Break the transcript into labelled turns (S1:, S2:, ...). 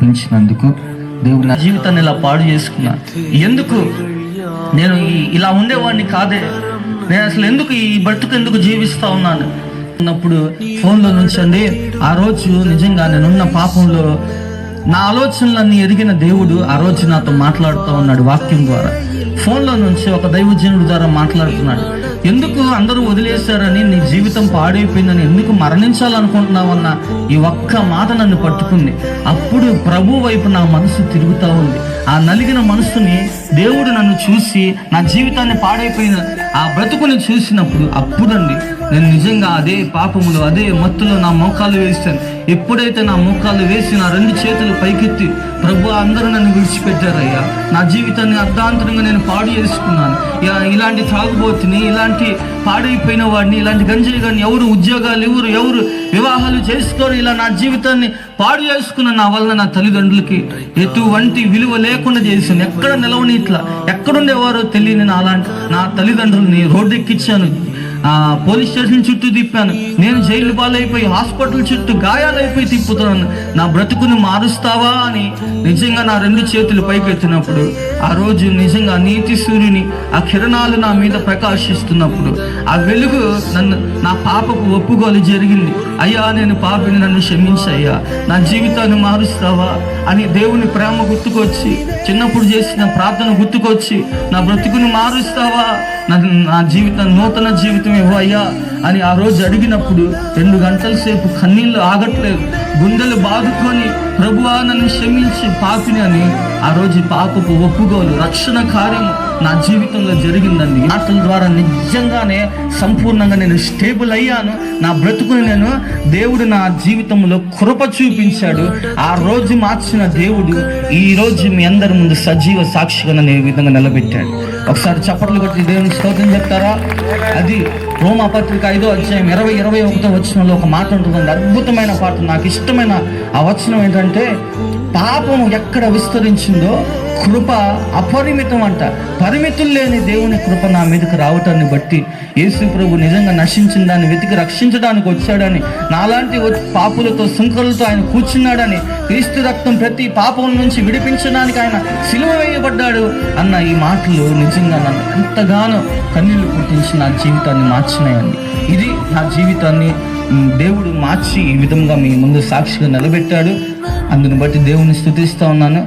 S1: పిలిచినందుకు దేవుడు నా జీవితాన్ని ఇలా పాడు చేసుకున్నా. ఎందుకు నేను ఇలా ఉండేవాడిని కాదే, నేను అసలు ఎందుకు ఈ బ్రతుకు ఎందుకు జీవిస్తా ఉన్నాను అన్నప్పుడు ఫోన్లో నుంచి అండి ఆ రోజు నిజంగా నేనున్న పాపంలో నా ఆలోచనలన్నీ ఎరిగిన దేవుడు ఆ రోజు నాతో మాట్లాడుతూ ఉన్నాడు. వాక్యం ద్వారా ఫోన్లో నుంచి ఒక దైవజనుడి ద్వారా మాట్లాడుతున్నాడు. ఎందుకు అందరూ వదిలేశారని, నీ జీవితం పాడైపోయిందని, ఎందుకు మరణించాలనుకుంటున్నావన్న ఈ ఒక్క మాట నన్ను పట్టుకుంది. అప్పుడు ప్రభు వైపు నా మనసు తిరుగుతూ ఉంది. ఆ నలిగిన మనసుని దేవుడు నన్ను చూసి నా జీవితాన్ని పాడైపోయిన ఆ బ్రతుకుని చూసినప్పుడు అప్పుడండి నేను నిజంగా అదే పాపములు అదే మత్తులో నా మోకాలు వేశాను. ఎప్పుడైతే నా మోకాలు వేసి నా 2 చేతులు పైకెత్తి ప్రభు అందరూ నన్ను విడిచిపెట్టారయ్యా, నా జీవితాన్ని అర్ధాంతరంగా నేను పాడు చేసుకున్నాను, ఇలాంటి తాగుబోతుని, ఇలాంటి పాడైపోయిన వాడిని, ఇలాంటి గంజాయి కానీ ఎవరు ఉద్యోగాలు ఎవరు వివాహాలు చేసుకోరు, ఇలా నా జీవితాన్ని పాడు చేసుకున్న నా వలన నా తల్లిదండ్రులకి ఎటువంటి విలువ లేకుండా చేశాను. ఎక్కడ నిలవని ఇట్లా ఎక్కడుండేవారో తెలియని నా తల్లిదండ్రులని రోడ్డు ఎక్కించాను, పోలీస్ స్టేషన్ చుట్టూ తిప్పాను, నేను జైలు పాలైపోయి హాస్పిటల్ చుట్టూ గాయాలైపోయి తిప్పుతున్నాను. నా బ్రతుకుని మారుస్తావా అని నిజంగా నా 2 చేతులు పైకెత్తినప్పుడు ఆ రోజు నిజంగా నీతి సూర్యుని ఆ కిరణాలు నా మీద ప్రకాశిస్తున్నప్పుడు ఆ వెలుగు నా పాపకు ఒప్పుకోలు జరిగింది. అయ్యా నేను పాపిని, నన్ను క్షమించయ్యా, నా జీవితాన్ని మారుస్తావా అని దేవుని ప్రేమ గుర్తుకొచ్చి, చిన్నప్పుడు చేసిన ప్రార్థన గుర్తుకొచ్చి, నా బ్రతుకుని మారుస్తావా, నా జీవితం నూతన జీవితం ఇవ్వయ్యా అని ఆ రోజు అడిగినప్పుడు 2 గంటల సేపు కన్నీళ్ళు ఆగట్లేదు, గుండెలు బాదుకొని ప్రభువా నన్ను క్షమించి పాపిని అని ఆ రోజు పాపపు ఒప్పుకోలు రక్షణ కార్యము నా జీవితంలో జరిగిందండి. మాటల ద్వారా నిజంగానే సంపూర్ణంగా నేను స్టేబుల్ అయ్యాను. నా బ్రతుకుని దేవుడు నా జీవితంలో కృప చూపించాడు. ఆ రోజు మార్చిన దేవుడు ఈ రోజు మీ అందరి ముందు సజీవ సాక్షిగా నన్ను ఈ విధంగా నిలబెట్టాడు. ఒకసారి చప్పట్లు కొట్టి దేవుని స్తోత్రం చెప్తారా? అది రోమా పత్రిక 5వ అధ్యాయం 20-21 వచనంలో ఒక మాట ఉంటుందండి, అద్భుతమైన పాట. నాకు ఇష్టమైన ఆ వచనం ఏంటంటే, పాపము ఎక్కడ విస్తరించిందో కృప అపరిమితం అంట. పరిమితులు లేని దేవుని కృప నా మీదకి రావటాన్ని బట్టి యేసు ప్రభు నిజంగా నశించిన దాన్ని వెతికి రక్షించడానికి వచ్చాడని, నాలాంటి పాపులతో సుంకరులతో ఆయన కూర్చున్నాడని, క్రీస్తు రక్తం ప్రతి పాపం నుంచి విడిపించడానికి ఆయన సిలువ వేయబడ్డాడు అన్న ఈ మాటలు నిజంగా నన్ను ఎంతగానో కన్నీళ్లు పుట్టించి నా జీవితాన్ని మార్చినాయండి. ఇది నా జీవితాన్ని దేవుడు మార్చి ఈ విధంగా మీ ముందు సాక్షిగా నిలబెట్టాడు. అందుని బట్టి దేవుని స్తుతిస్తూ ఉన్నాను.